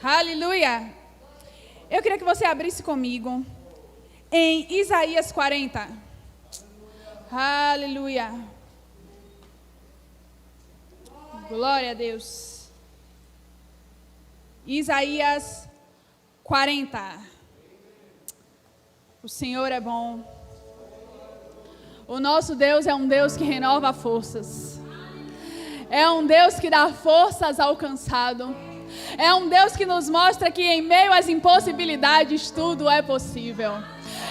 Aleluia. Eu queria que você abrisse comigo em Isaías 40. Aleluia. Glória a Deus. Isaías 40. O Senhor é bom. O nosso Deus é um Deus que renova forças. É um Deus que dá forças ao cansado. É um Deus que nos mostra que em meio às impossibilidades tudo é possível.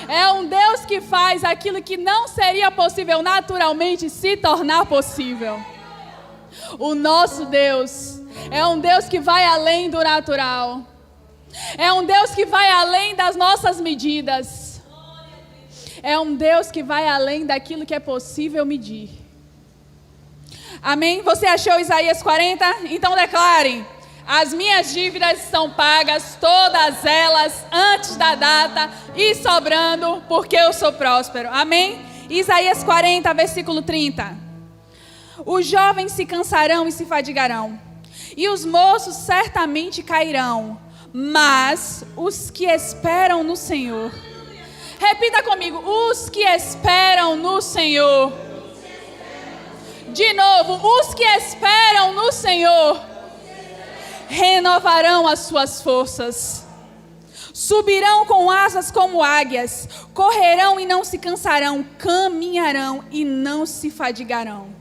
É um Deus que faz aquilo que não seria possível naturalmente se tornar possível. O nosso Deus é um Deus que vai além do natural. É um Deus que vai além das nossas medidas. É um Deus que vai além daquilo que é possível medir. Amém? Você achou Isaías 40? Então declarem: as minhas dívidas são pagas, todas elas, antes da data e sobrando, porque eu sou próspero. Amém? Isaías 40, versículo 30. Os jovens se cansarão e se fadigarão, e os moços certamente cairão, mas os que esperam no Senhor. Repita comigo: os que esperam no Senhor. De novo: os que esperam no Senhor renovarão as suas forças. Subirão com asas como águias, correrão e não se cansarão, caminharão e não se fadigarão.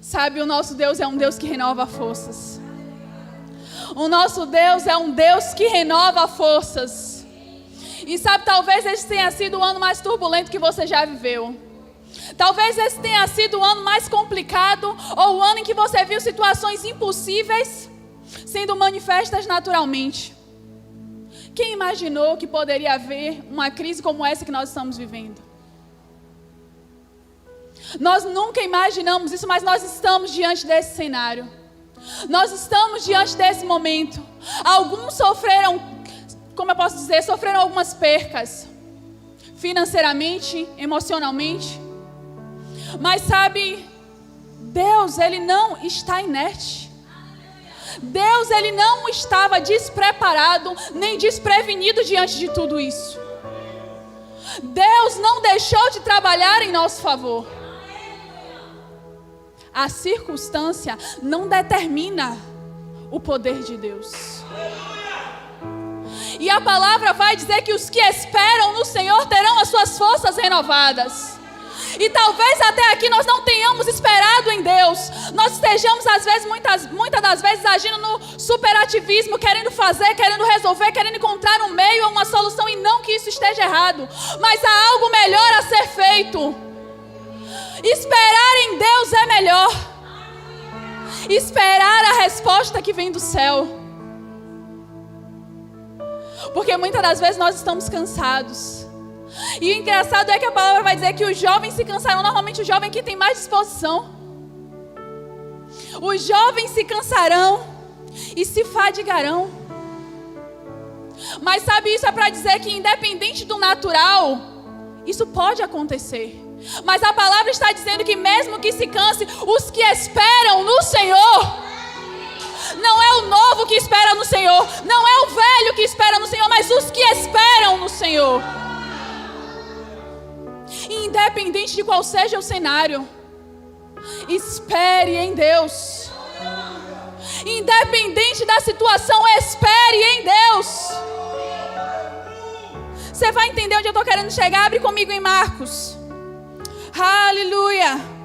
Sabe, o nosso Deus é um Deus que renova forças. O nosso Deus é um Deus que renova forças. E sabe, talvez esse tenha sido o ano mais turbulento que você já viveu. Talvez esse tenha sido o ano mais complicado, ou o ano em que você viu situações impossíveis sendo manifestas naturalmente. Quem imaginou que poderia haver uma crise como essa que nós estamos vivendo? Nós nunca imaginamos isso, mas nós estamos diante desse cenário. Nós estamos diante desse momento. Alguns sofreram, como eu posso dizer, sofreram algumas percas, financeiramente, emocionalmente. Mas sabe, Deus, Ele não está inerte. Deus, Ele não estava despreparado, nem desprevenido diante de tudo isso. Deus não deixou de trabalhar em nosso favor. A circunstância não determina o poder de Deus. E a palavra vai dizer que os que esperam no Senhor terão as suas forças renovadas. E talvez até aqui nós não tenhamos esperado em Deus. Nós estejamos, às vezes, muitas das vezes, agindo no superativismo, querendo fazer, querendo resolver, querendo encontrar um meio, uma solução, e não que isso esteja errado. Mas há algo melhor a ser feito. Esperar em Deus é melhor. Esperar a resposta que vem do céu. Porque muitas das vezes nós estamos cansados. E o engraçado é que a palavra vai dizer que os jovens se cansarão. Normalmente o jovem que tem mais disposição. Os jovens se cansarão e se fadigarão. Mas sabe, isso é para dizer que independente do natural, isso pode acontecer. Mas a palavra está dizendo que mesmo que se canse, os que esperam no Senhor. Não é o novo que espera no Senhor, não é o velho que espera no Senhor, mas os que esperam no Senhor. Independente de qual seja o cenário, espere em Deus. Independente da situação, espere em Deus. Você vai entender onde eu estou querendo chegar? Abre comigo em Marcos. Aleluia.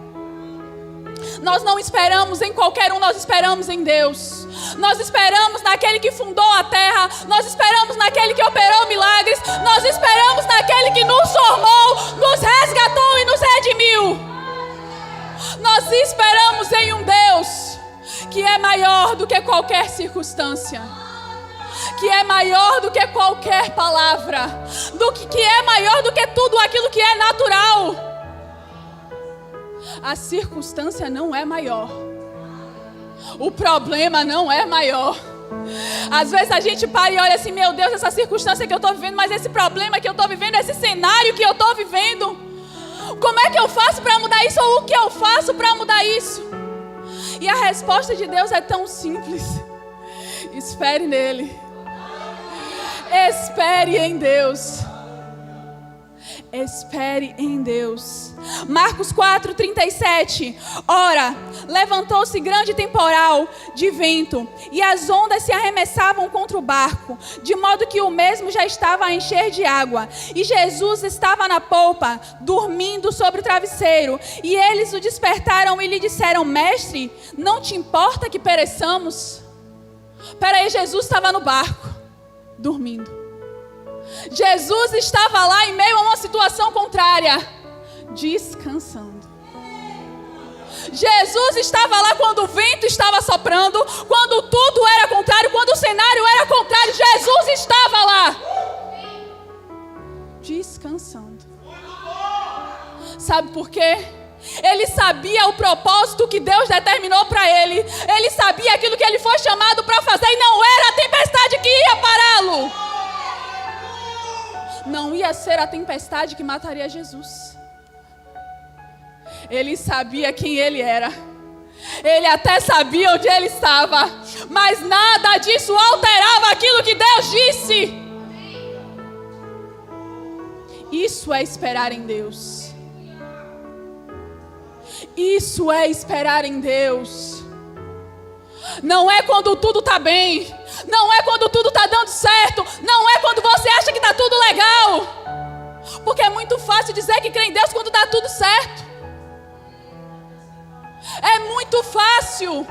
Nós não esperamos em qualquer um, nós esperamos em Deus. Nós esperamos naquele que fundou a terra. Nós esperamos naquele que operou milagres. Nós esperamos naquele que nos formou, nos resgatou e nos redimiu. Nós esperamos em um Deus que é maior do que qualquer circunstância, que é maior do que qualquer palavra, que é maior do que tudo aquilo que é natural. A circunstância não é maior. O problema não é maior. Às vezes a gente para e olha assim: meu Deus, essa circunstância que eu estou vivendo, mas esse problema que eu estou vivendo, esse cenário que eu estou vivendo, como é que eu faço para mudar isso? Ou o que eu faço para mudar isso? E a resposta de Deus é tão simples. Espere nele. Espere em Deus. Espere em Deus. Marcos 4:37. Ora, levantou-se grande temporal de vento, e as ondas se arremessavam contra o barco, de modo que o mesmo já estava a encher de água. E Jesus estava na polpa, dormindo sobre o travesseiro. E eles o despertaram e lhe disseram: Mestre, não te importa que pereçamos? Peraí, Jesus estava no barco, dormindo. Jesus estava lá em meio a uma situação contrária, descansando. Jesus estava lá quando o vento estava soprando, quando tudo era contrário, quando o cenário era contrário. Jesus estava lá, descansando. Sabe por quê? Ele sabia o propósito que Deus determinou para ele. Ele sabia aquilo que ele foi chamado para fazer, e não era a tempestade que ia pará-lo. Não ia ser a tempestade que mataria Jesus. Ele sabia quem ele era. Ele até sabia onde ele estava, mas nada disso alterava aquilo que Deus disse. Isso é esperar em Deus. Isso é esperar em Deus. Não é quando tudo está bem. Não é quando tudo está dando certo. Não é quando você acha que está tudo legal. Porque é muito fácil dizer que crê em Deus quando está tudo certo. É muito fácil.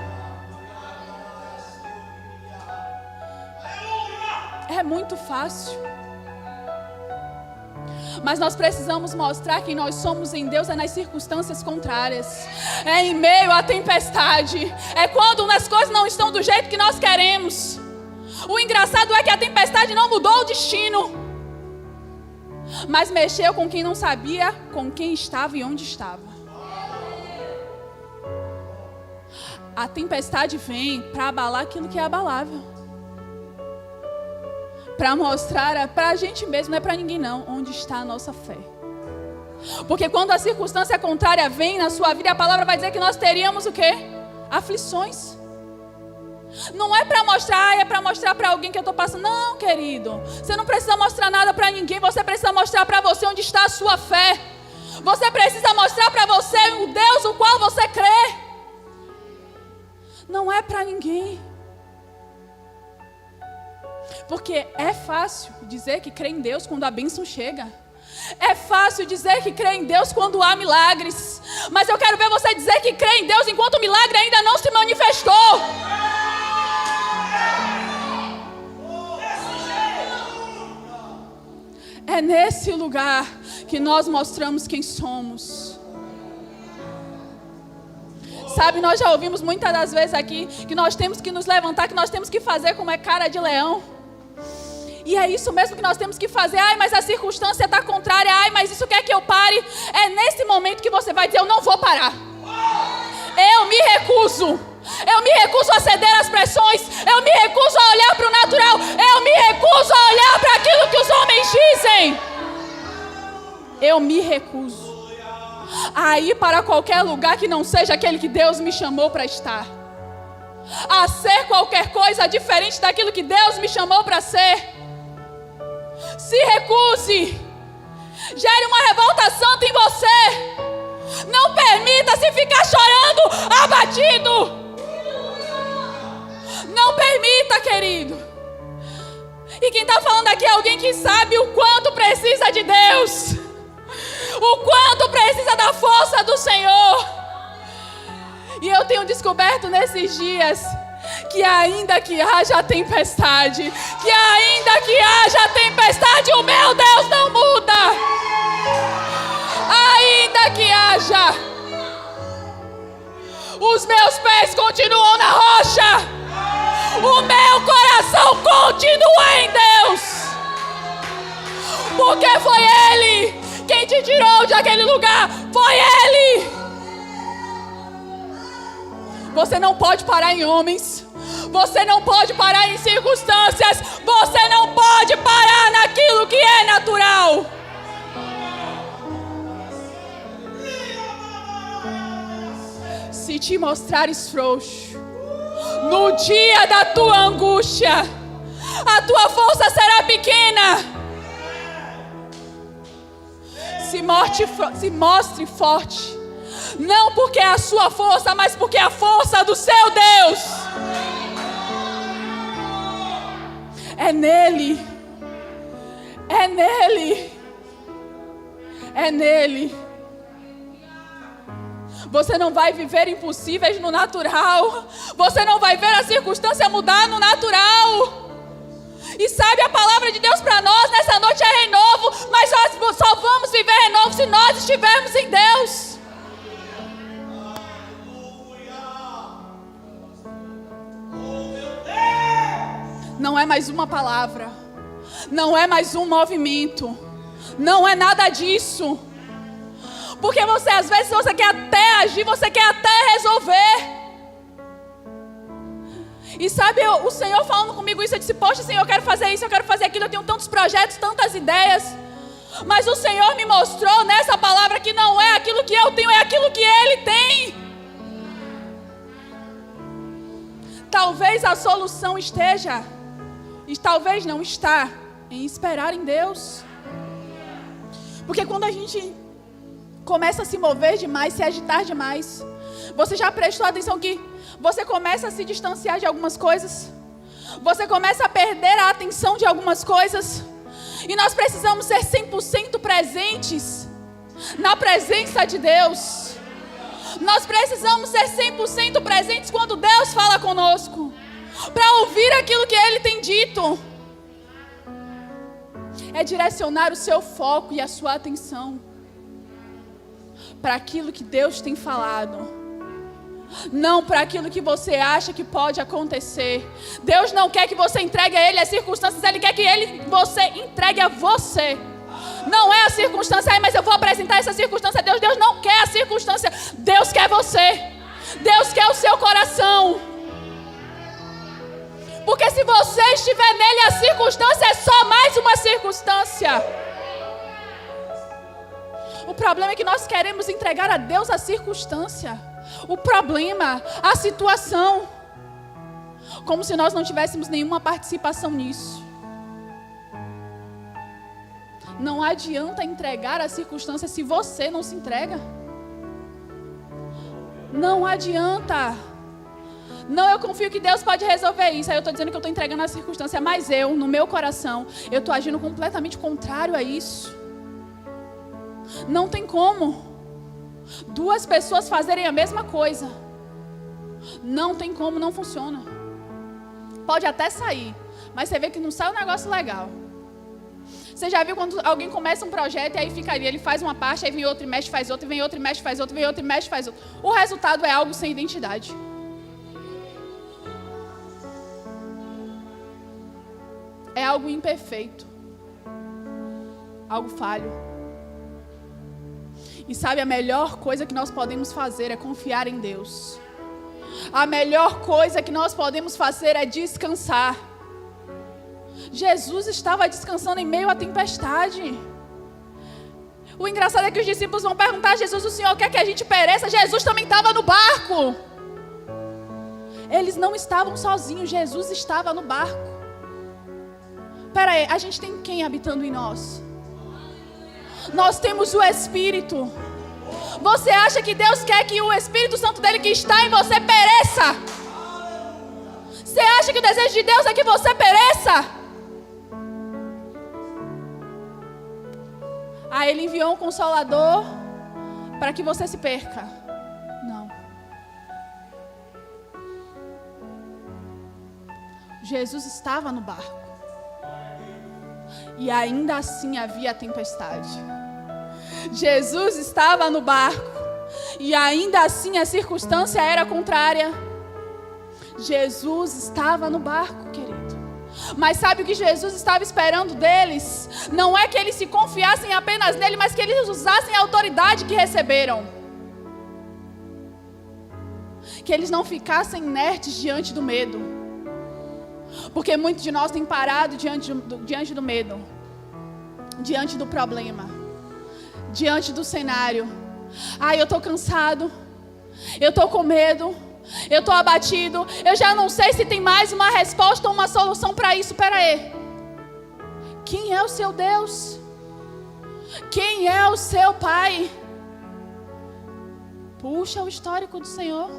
É muito fácil. Mas nós precisamos mostrar que nós somos em Deus é nas circunstâncias contrárias. É em meio à tempestade. É quando as coisas não estão do jeito que nós queremos. O engraçado é que a tempestade não mudou o destino, mas mexeu com quem não sabia com quem estava e onde estava. A tempestade vem para abalar aquilo que é abalável, para mostrar para a gente mesmo, não é para ninguém não, onde está a nossa fé. Porque quando a circunstância contrária vem na sua vida, a palavra vai dizer que nós teríamos o quê? Aflições. Não é para mostrar, é para mostrar para alguém que eu estou passando. Não, querido, você não precisa mostrar nada para ninguém. Você precisa mostrar para você onde está a sua fé. Você precisa mostrar para você o Deus o qual você crê. Não é para ninguém. Porque é fácil dizer que crê em Deus quando a bênção chega. É fácil dizer que crê em Deus quando há milagres. Mas eu quero ver você dizer que crê em Deus enquanto o milagre ainda não se manifestou. É nesse lugar que nós mostramos quem somos. Sabe, nós já ouvimos muitas das vezes aqui que nós temos que nos levantar, que nós temos que fazer como é cara de leão. E é isso mesmo que nós temos que fazer. Ai, mas a circunstância está contrária. Ai, mas isso quer que eu pare. É nesse momento que você vai dizer: eu não vou parar. Eu me recuso. Eu me recuso a ceder às pressões. Eu me recuso a olhar para o natural. Eu me recuso a olhar para aquilo que os homens dizem. Eu me recuso a ir para qualquer lugar que não seja aquele que Deus me chamou para estar. A ser qualquer coisa diferente daquilo que Deus me chamou para ser. Se recuse. Gere uma revolta santa em você. Não permita-se ficar chorando, abatido. Não permita, querido. E quem está falando aqui é alguém que sabe o quanto precisa de Deus. O quanto precisa da força do Senhor. E eu tenho descoberto nesses dias que ainda que haja tempestade, que ainda que haja tempestade, o meu Deus não muda. Ainda que haja, os meus pés continuam na rocha. O meu coração continua em Deus. Porque foi Ele quem te tirou daquele lugar. Foi Ele. Você não pode parar em homens. Você não pode parar em circunstâncias. Você não pode parar naquilo que é natural. Se te mostrares frouxo, No dia da tua angústia, a tua força será pequena. Se mostre forte. Não porque é a sua força, mas porque é a força do seu Deus. É nele. É nele. É nele. Você não vai viver impossíveis no natural. Você não vai ver a circunstância mudar no natural. E sabe, a palavra de Deus para nós nessa noite é renovo. Mas nós só vamos viver renovo se nós estivermos em Deus. Não é mais uma palavra. Não é mais um movimento. Não é nada disso. Porque você, às vezes, você quer até agir, você quer até resolver. E sabe, o Senhor falando comigo isso, eu disse, poxa, Senhor, eu quero fazer isso, eu quero fazer aquilo, eu tenho tantos projetos, tantas ideias. Mas o Senhor me mostrou nessa palavra que não é aquilo que eu tenho, é aquilo que Ele tem. Talvez a solução esteja, e talvez não está, em esperar em Deus. Porque quando a gente começa a se mover demais, se agitar demais, você já prestou atenção que você começa a se distanciar de algumas coisas, você começa a perder a atenção de algumas coisas, e nós precisamos ser 100% presentes na presença de Deus. Nós precisamos ser 100% presentes quando Deus fala conosco, para ouvir aquilo que Ele tem dito. É direcionar o seu foco e a sua atenção para aquilo que Deus tem falado, não para aquilo que você acha que pode acontecer. Deus não quer que você entregue a Ele as circunstâncias, Ele quer que você entregue a você. Não é a circunstância, mas eu vou apresentar essa circunstância a Deus. Deus não quer a circunstância, Deus quer você. Deus quer o seu coração. Porque se você estiver nele, a circunstância é só mais uma circunstância. O problema é que nós queremos entregar a Deus a circunstância, o problema, a situação, como se nós não tivéssemos nenhuma participação nisso. Não adianta entregar a circunstância se você não se entrega. Não adianta. Não, eu confio que Deus pode resolver isso. Aí eu estou dizendo que eu estou entregando a circunstância, mas eu, no meu coração, eu estou agindo completamente contrário a isso. Não tem como duas pessoas fazerem a mesma coisa. Não tem como, não funciona. Pode até sair, mas você vê que não sai um negócio legal. Você já viu quando alguém começa um projeto e aí fica ali, ele faz uma parte, aí vem outro e mexe, faz outro, vem outro e mexe, faz outro, vem outro e mexe, faz outro. O resultado é algo sem identidade. É algo imperfeito. Algo falho. E sabe, a melhor coisa que nós podemos fazer é confiar em Deus. A melhor coisa que nós podemos fazer é descansar. Jesus estava descansando em meio à tempestade. O engraçado é que os discípulos vão perguntar a Jesus: o Senhor quer que a gente pereça? Jesus também estava no barco. Eles não estavam sozinhos, Jesus estava no barco. Espera aí, a gente tem quem habitando em nós? Nós temos o Espírito. Você acha que Deus quer que o Espírito Santo dele que está em você pereça? Você acha que o desejo de Deus é que você pereça? Ah, Ele enviou um Consolador para que você se perca. Não. Jesus estava no barco. E ainda assim havia tempestade. Jesus estava no barco. E ainda assim a circunstância era contrária. Jesus estava no barco, querido. Mas sabe o que Jesus estava esperando deles? Não é que eles se confiassem apenas nele, mas que eles usassem a autoridade que receberam. Que eles não ficassem inertes diante do medo. Porque muitos de nós têm parado diante do medo, diante do problema, diante do cenário. Eu estou cansado, eu estou com medo, eu estou abatido, eu já não sei se tem mais uma resposta ou uma solução para isso. Pera aí, quem é o seu Deus? Quem é o seu Pai? Puxa o histórico do Senhor.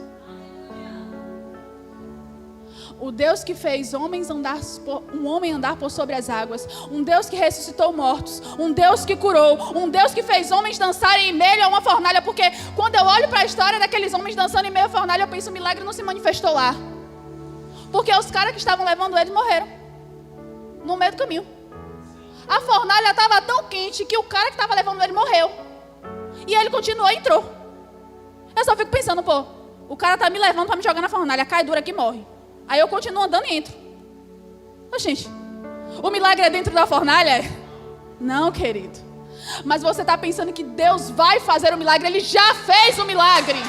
O Deus que fez um homem andar por sobre as águas, um Deus que ressuscitou mortos, um Deus que curou, um Deus que fez homens dançarem em meio a uma fornalha. Porque quando eu olho para a história daqueles homens dançando em meio à fornalha, eu penso, o milagre não se manifestou lá, porque os caras que estavam levando eles morreram no meio do caminho. A fornalha estava tão quente que o cara que estava levando ele morreu, e ele continuou e entrou. Eu só fico pensando, pô, o cara está me levando para me jogar na fornalha, cai dura que morre. Aí eu continuo andando e entro. Mas, gente, o milagre é dentro da fornalha? Não, querido. Mas você está pensando que Deus vai fazer o milagre. Ele já fez o milagre.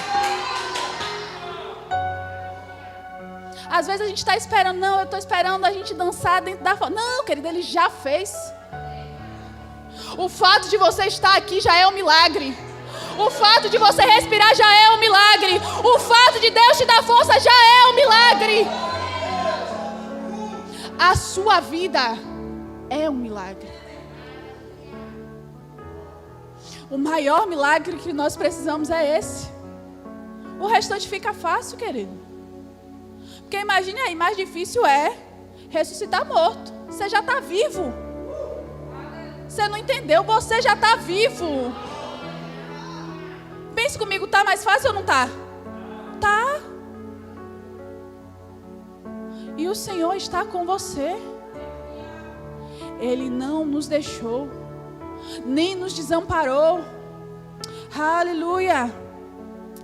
Às vezes a gente está esperando. Não, eu estou esperando a gente dançar dentro da fornalha. Não, querido, Ele já fez. O fato de você estar aqui já é um milagre. O fato de você respirar já é um milagre. O fato de Deus te dar força já é um milagre. A sua vida é um milagre. O maior milagre que nós precisamos é esse. O restante fica fácil, querido. Porque imagine aí, mais difícil é ressuscitar morto. Você já está vivo. Você não entendeu? Você já está vivo. Pense comigo, tá mais fácil ou não tá? Tá. E o Senhor está com você. Ele não nos deixou, nem nos desamparou. Aleluia.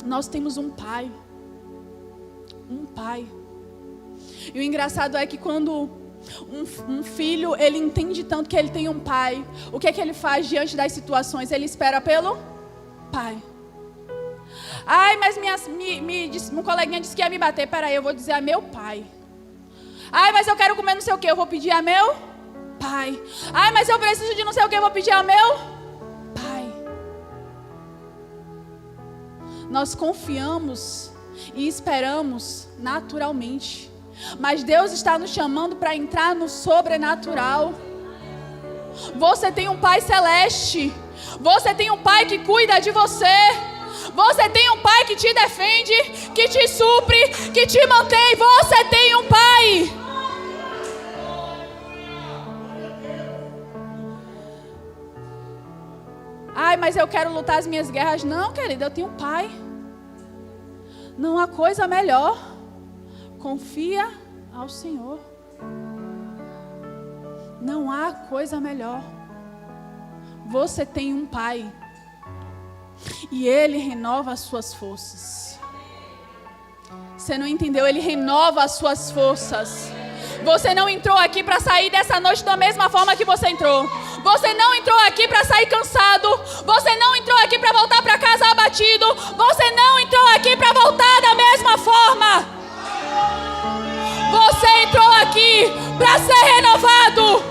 Nós temos um Pai. Um Pai. E o engraçado é que quando um filho, ele entende tanto que ele tem um pai, o que é que ele faz diante das situações? Ele espera pelo Pai. Ai, mas um coleguinha disse que ia me bater. Peraí, eu vou dizer a meu pai. Ai, mas eu quero comer não sei o que, eu vou pedir a meu pai. Ai, mas eu preciso de não sei o que, eu vou pedir ao meu pai. Nós confiamos e esperamos naturalmente, mas Deus está nos chamando para entrar no sobrenatural. Você tem um Pai celeste. Você tem um Pai que cuida de você. Você tem um Pai que te defende, que te supre, que te mantém. Você tem um Pai. Ai, mas eu quero lutar as minhas guerras. Não, querida, eu tenho um Pai. Não há coisa melhor. Confia ao Senhor. Não há coisa melhor. Você tem um Pai. E Ele renova as suas forças. Você não entendeu? Ele renova as suas forças. Você não entrou aqui para sair dessa noite da mesma forma que você entrou. Você não entrou aqui para sair cansado. Você não entrou aqui para voltar para casa abatido. Você não entrou aqui para voltar da mesma forma. Você entrou aqui para ser renovado.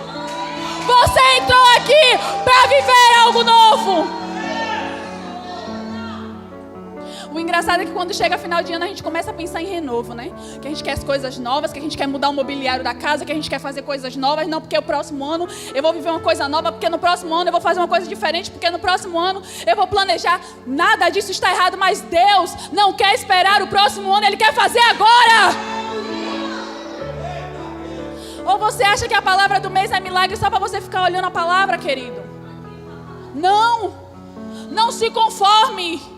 Você entrou aqui para viver algo novo. O engraçado é que quando chega final de ano a gente começa a pensar em renovo, né? Que a gente quer as coisas novas, que a gente quer mudar o mobiliário da casa, que a gente quer fazer coisas novas. Não, porque o próximo ano eu vou viver uma coisa nova, porque no próximo ano eu vou fazer uma coisa diferente, porque no próximo ano eu vou planejar. Nada disso está errado, mas Deus não quer esperar o próximo ano, Ele quer fazer agora. Ou você acha que a palavra do mês é milagre só para você ficar olhando a palavra, querido? Não, não se conforme.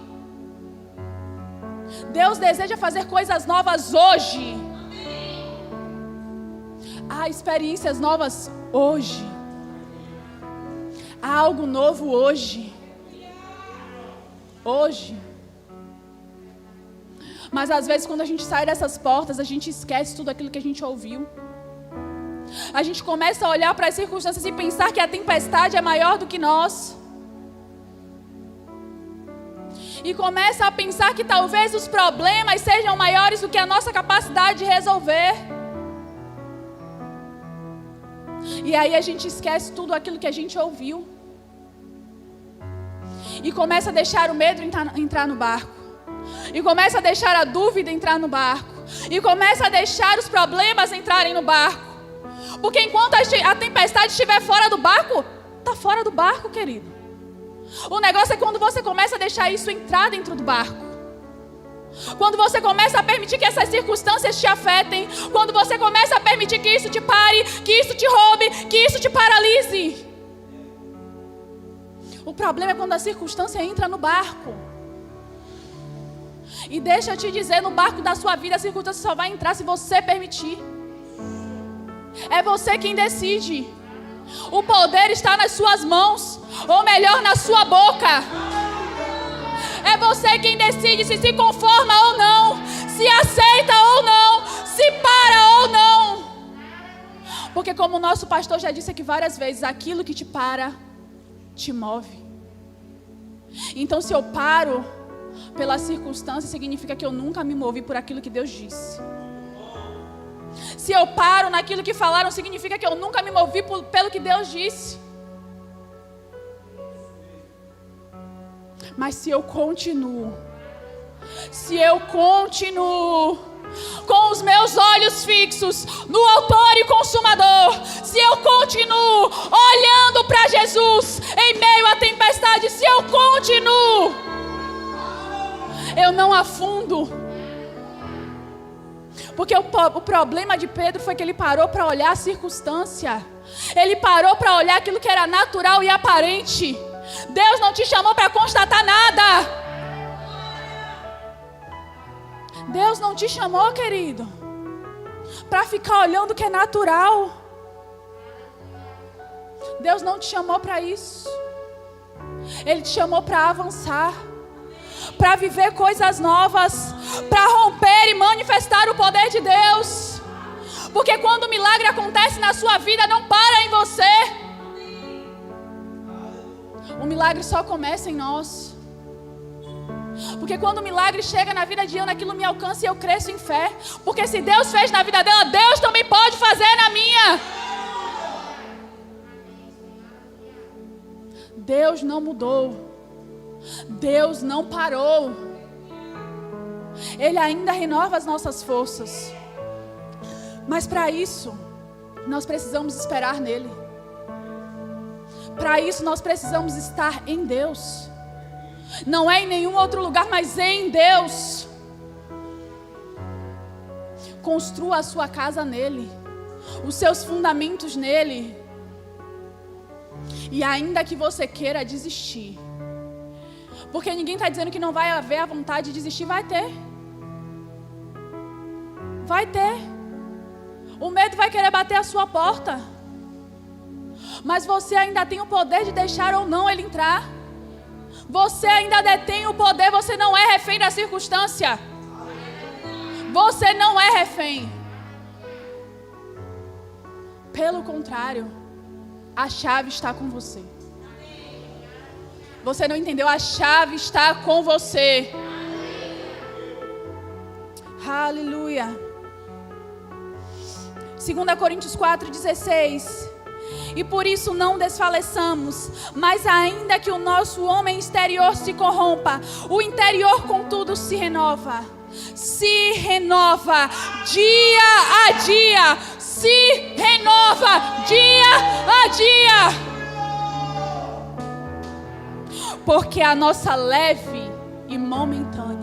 Deus deseja fazer coisas novas hoje. Há experiências novas hoje. Há algo novo hoje. Hoje. Mas às vezes quando a gente sai dessas portas, a gente esquece tudo aquilo que a gente ouviu. A gente começa a olhar para as circunstâncias e pensar que a tempestade é maior do que nós. E começa a pensar que talvez os problemas sejam maiores do que a nossa capacidade de resolver. E aí a gente esquece tudo aquilo que a gente ouviu. E começa a deixar o medo entrar no barco. E começa a deixar a dúvida entrar no barco. E começa a deixar os problemas entrarem no barco. Porque enquanto a tempestade estiver fora do barco, está fora do barco, querido. O negócio é quando você começa a deixar isso entrar dentro do barco. Quando você começa a permitir que essas circunstâncias te afetem. Quando você começa a permitir que isso te pare, que isso te roube, que isso te paralise. O problema é quando a circunstância entra no barco. E deixa eu te dizer, no barco da sua vida a circunstância só vai entrar se você permitir. É você quem decide. O poder está nas suas mãos, ou melhor, na sua boca. É você quem decide se conforma ou não, se aceita ou não, se para ou não. Porque como o nosso pastor já disse aqui várias vezes, aquilo que te para, te move. Então se eu paro pela circunstância, significa que eu nunca me movi por aquilo que Deus disse. Se eu paro naquilo que falaram, significa que eu nunca me movi pelo que Deus disse. Mas se eu continuo com os meus olhos fixos no autor e consumador, se eu continuo olhando para Jesus em meio à tempestade, se eu continuo, eu não afundo. Porque o problema de Pedro foi que ele parou para olhar a circunstância. Ele parou para olhar aquilo que era natural e aparente. Deus não te chamou para constatar nada. Deus não te chamou, querido, para ficar olhando o que é natural. Deus não te chamou para isso. Ele te chamou para avançar, para viver coisas novas, para romper e manifestar o poder de Deus. Porque quando o milagre acontece na sua vida, não para em você. O milagre só começa em nós. Porque quando o milagre chega na vida de Ana, aquilo me alcança e eu cresço em fé. Porque se Deus fez na vida dela, Deus também pode fazer na minha. Deus não mudou. Deus não parou. Ele ainda renova as nossas forças. Mas para isso, nós precisamos esperar nele. Para isso, nós precisamos estar em Deus. Não é em nenhum outro lugar, mas em Deus. Construa a sua casa nele, os seus fundamentos nele. E ainda que você queira desistir, porque ninguém está dizendo que não vai haver a vontade de desistir, vai ter. Vai ter. O medo vai querer bater a sua porta. Mas você ainda tem o poder de deixar ou não ele entrar. Você ainda detém o poder, você não é refém da circunstância. Você não é refém. Pelo contrário, a chave está com você. Você não entendeu? A chave está com você. Aleluia. 2 Coríntios 4:16. E por isso não desfaleçamos, mas ainda que o nosso homem exterior se corrompa, o interior contudo se renova. Se renova dia a dia. Se renova dia a dia. Porque a nossa leve e momentânea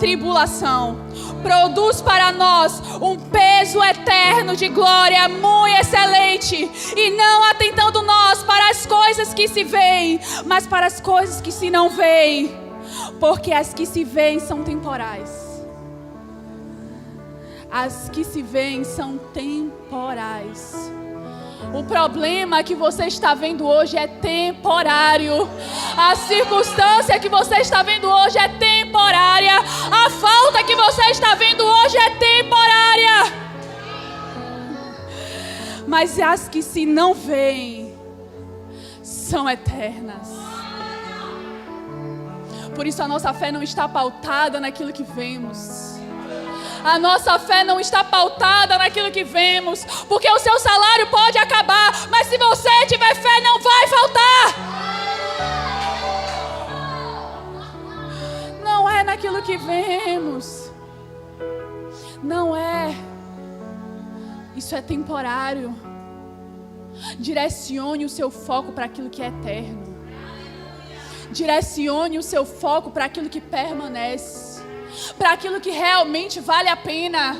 tribulação produz para nós um peso eterno de glória muito excelente, e não atentando nós para as coisas que se veem, mas para as coisas que se não veem, porque as que se veem são temporais. As que se veem são temporais. O problema que você está vendo hoje é temporário. A circunstância que você está vendo hoje é temporária. A falta que você está vendo hoje é temporária. Mas as que se não veem são eternas. Por isso a nossa fé não está pautada naquilo que vemos. A nossa fé não está pautada naquilo que vemos, porque o seu salário pode acabar, mas se você tiver fé, não vai faltar. Não é naquilo que vemos. Não é. Isso é temporário. Direcione o seu foco para aquilo que é eterno. Direcione o seu foco para aquilo que permanece, para aquilo que realmente vale a pena.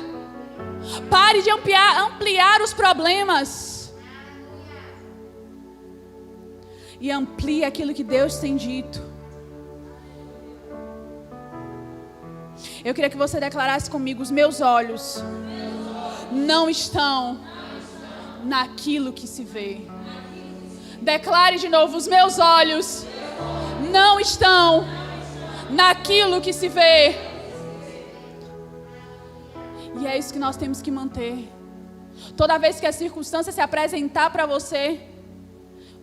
Pare de ampliar os problemas e amplie aquilo que Deus tem dito. Eu queria que você declarasse comigo: os meus olhos não estão naquilo que se vê. Declare de novo: os meus olhos não estão naquilo que se vê. E é isso que nós temos que manter. Toda vez que a circunstância se apresentar para você,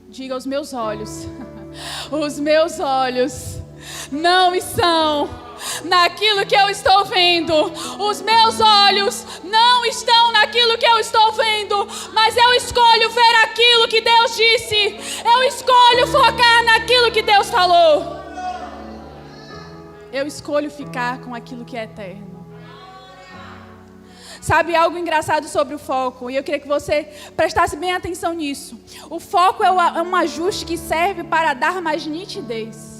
diga: os meus olhos, os meus olhos não estão naquilo que eu estou vendo. Os meus olhos não estão naquilo que eu estou vendo, mas eu escolho ver aquilo que Deus disse. Eu escolho focar naquilo que Deus falou. Eu escolho ficar com aquilo que é eterno. Sabe algo engraçado sobre o foco? E eu queria que você prestasse bem atenção nisso. O foco é um ajuste que serve para dar mais nitidez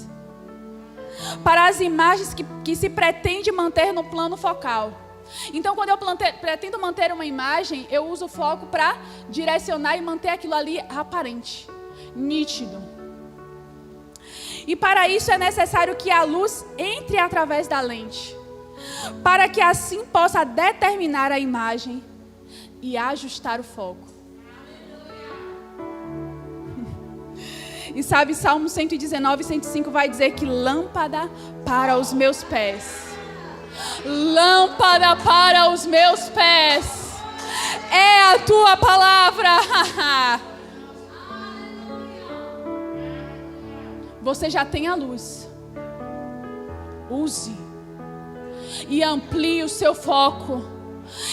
para as imagens que se pretende manter no plano focal. Então, quando eu pretendo manter uma imagem, eu uso o foco para direcionar e manter aquilo ali aparente, nítido. E para isso é necessário que a luz entre através da lente, para que assim possa determinar a imagem e ajustar o foco. E sabe, Salmo 119, 105 vai dizer que lâmpada para os meus pés. Lâmpada para os meus pés é a tua palavra. Você já tem a luz. Use e amplie o seu foco.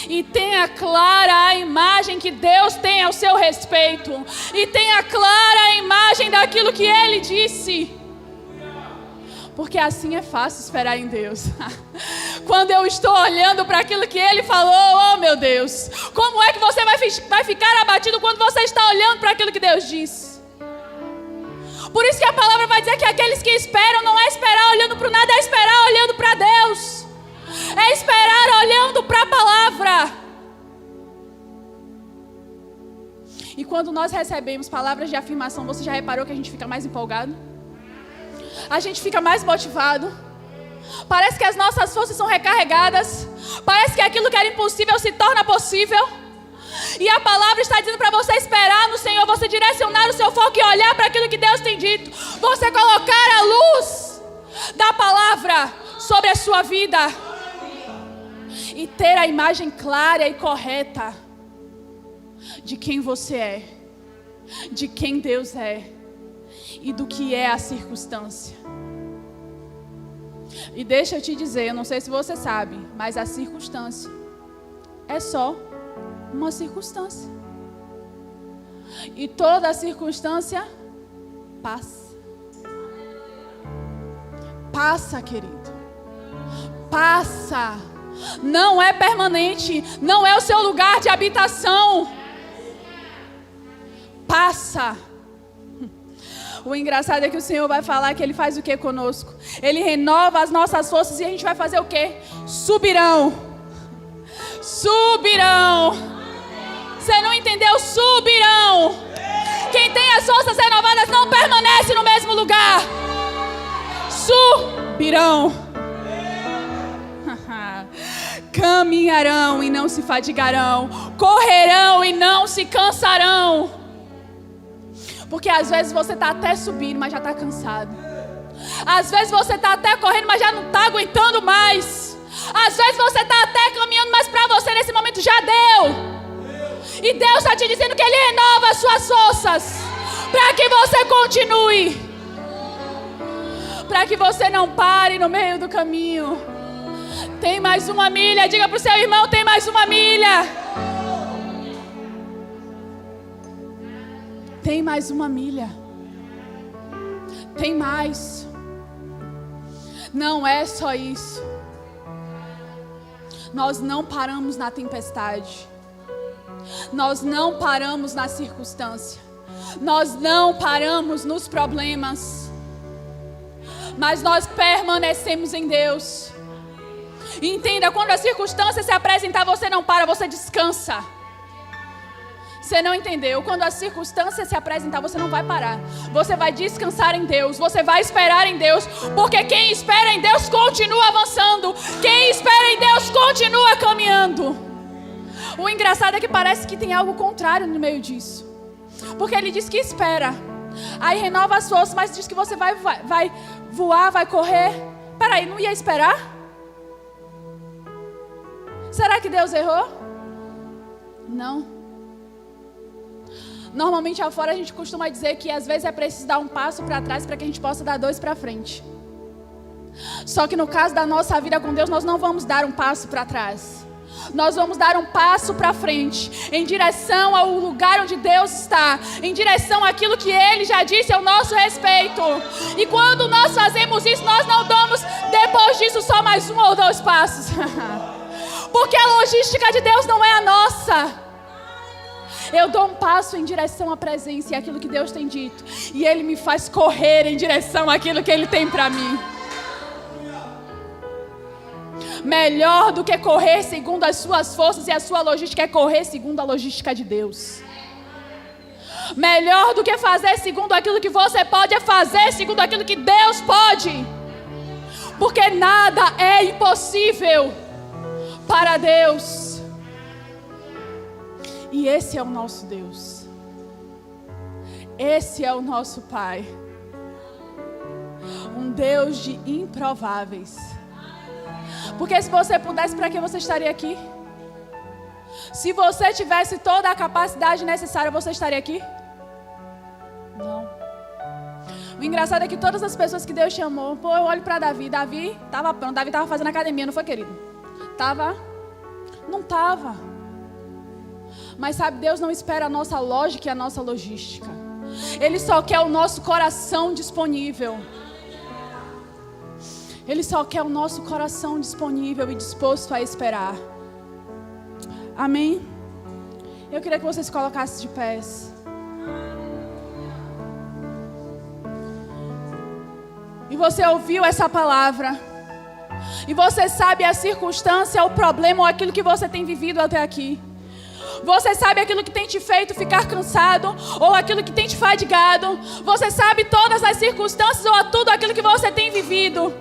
E tenha clara a imagem que Deus tem ao seu respeito. E tenha clara a imagem daquilo que Ele disse. Porque assim é fácil esperar em Deus. Quando eu estou olhando para aquilo que Ele falou, oh meu Deus, como é que você vai ficar abatido quando você está olhando para aquilo que Deus disse? Por isso que a palavra vai dizer que aqueles que esperam não é esperar olhando para o nada, é esperar olhando para Deus. É esperar olhando para a palavra. E quando nós recebemos palavras de afirmação, você já reparou que a gente fica mais empolgado? A gente fica mais motivado. Parece que as nossas forças são recarregadas. Parece que aquilo que era impossível se torna possível. E a palavra está dizendo para você esperar no Senhor, você direcionar o seu foco e olhar para aquilo que Deus tem dito. Você colocar a luz da palavra sobre a sua vida. E ter a imagem clara e correta de quem você é, de quem Deus é e do que é a circunstância. E deixa eu te dizer, eu não sei se você sabe, mas a circunstância é só uma circunstância. E toda circunstância passa. Passa, querido. Passa. Não é permanente, não é o seu lugar de habitação. Passa. O engraçado é que o Senhor vai falar que Ele faz o que conosco? Ele renova as nossas forças e a gente vai fazer o que? Subirão. Subirão. Você não entendeu? Subirão. Quem tem as forças renovadas não permanece no mesmo lugar. Subirão. Caminharão e não se fadigarão, correrão e não se cansarão. Porque às vezes você está até subindo, mas já está cansado. Às vezes você está até correndo, mas já não está aguentando mais. Às vezes você está até caminhando, mas para você nesse momento já deu. E Deus está te dizendo que Ele renova as suas forças, para que você continue, para que você não pare no meio do caminho. Tem mais uma milha. Diga para o seu irmão, tem mais uma milha. Tem mais uma milha. Tem mais. Não é só isso. Nós não paramos na tempestade. Nós não paramos na circunstância. Nós não paramos nos problemas. Mas nós permanecemos em Deus. Entenda, quando a circunstância se apresentar, você não para, você descansa. Você não entendeu? Quando a circunstância se apresentar, você não vai parar. Você vai descansar em Deus. Você vai esperar em Deus. Porque quem espera em Deus continua avançando. Quem espera em Deus continua caminhando. O engraçado é que parece que tem algo contrário no meio disso. Porque ele diz que espera. Aí renova as forças, mas diz que você vai voar, vai correr. Peraí, não ia esperar? Será que Deus errou? Não. Normalmente afora a gente costuma dizer que às vezes é preciso dar um passo para trás para que a gente possa dar 2 para frente. Só que no caso da nossa vida com Deus, nós não vamos dar um passo para trás. Nós vamos dar um passo para frente, em direção ao lugar onde Deus está, em direção àquilo que Ele já disse ao nosso respeito. E quando nós fazemos isso, nós não damos depois disso só mais 1 ou 2 passos. Porque a logística de Deus não é a nossa. Eu dou um passo em direção à presença e àquilo que Deus tem dito. E Ele me faz correr em direção àquilo que Ele tem para mim. Melhor do que correr segundo as suas forças e a sua logística é correr segundo a logística de Deus. Melhor do que fazer segundo aquilo que você pode é fazer segundo aquilo que Deus pode. Porque nada é impossível para Deus. E esse é o nosso Deus. Esse é o nosso Pai. Um Deus de improváveis. Porque se você pudesse, para que você estaria aqui? Se você tivesse toda a capacidade necessária, você estaria aqui? Não. O engraçado é que todas as pessoas que Deus chamou, eu olho para Davi. Davi estava pronto, Davi estava fazendo academia, não foi, querido? Tava? Não estava. Mas sabe, Deus não espera a nossa lógica e a nossa logística. Ele só quer o nosso coração disponível. Ele só quer o nosso coração disponível e disposto a esperar. Amém? Eu queria que vocês colocassem de pés. E você ouviu essa palavra. E você sabe a circunstância, o problema ou aquilo que você tem vivido até aqui. Você sabe aquilo que tem te feito ficar cansado, ou aquilo que tem te fadigado. Você sabe todas as circunstâncias, ou tudo aquilo que você tem vivido.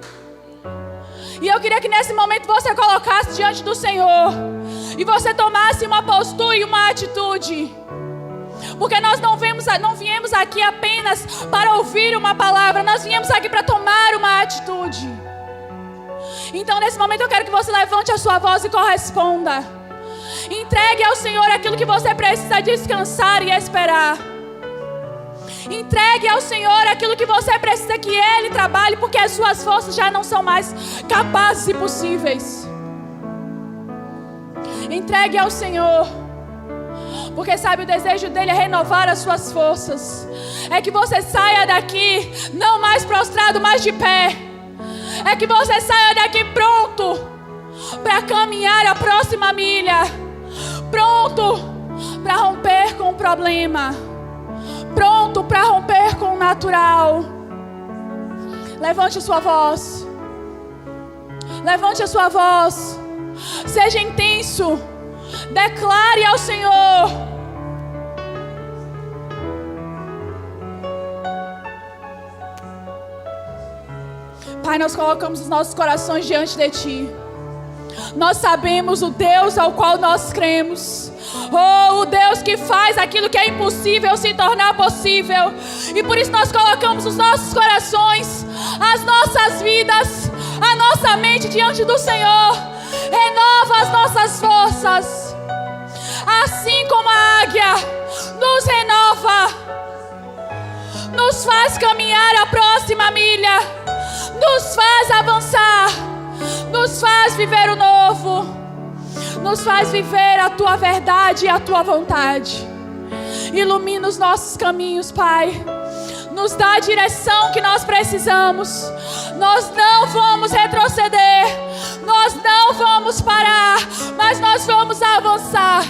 E eu queria que nesse momento você colocasse diante do Senhor, e você tomasse uma postura e uma atitude. Porque nós não viemos aqui apenas para ouvir uma palavra, nós viemos aqui para tomar uma atitude. Então nesse momento eu quero que você levante a sua voz e corresponda. Entregue ao Senhor aquilo que você precisa descansar e esperar. Entregue ao Senhor aquilo que você precisa que Ele trabalhe, porque as suas forças já não são mais capazes e possíveis. Entregue ao Senhor, porque sabe, o desejo dele é renovar as suas forças. É que você saia daqui não mais prostrado, mas de pé. É que você saia daqui pronto para caminhar a próxima milha, pronto para romper com o problema, pronto para romper com o natural. Levante a sua voz. Levante a sua voz. Seja intenso. Declare ao Senhor. Pai, nós colocamos os nossos corações diante de Ti. Nós sabemos o Deus ao qual nós cremos. Oh, o Deus que faz aquilo que é impossível se tornar possível. E por isso nós colocamos os nossos corações, as nossas vidas, a nossa mente diante do Senhor. Renova as nossas forças. Assim como a águia nos renova, nos faz caminhar a próxima milha, nos faz avançar, Nos faz viver o novo. Nos faz viver a Tua verdade e a Tua vontade. Ilumina os nossos caminhos, Pai. Nos dá a direção que nós precisamos. Nós não vamos retroceder. Nós não vamos parar. Mas nós vamos avançar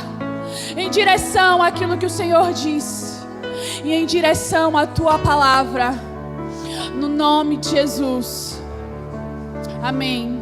em direção àquilo que o Senhor diz. E em direção à Tua palavra. No nome de Jesus. Amém.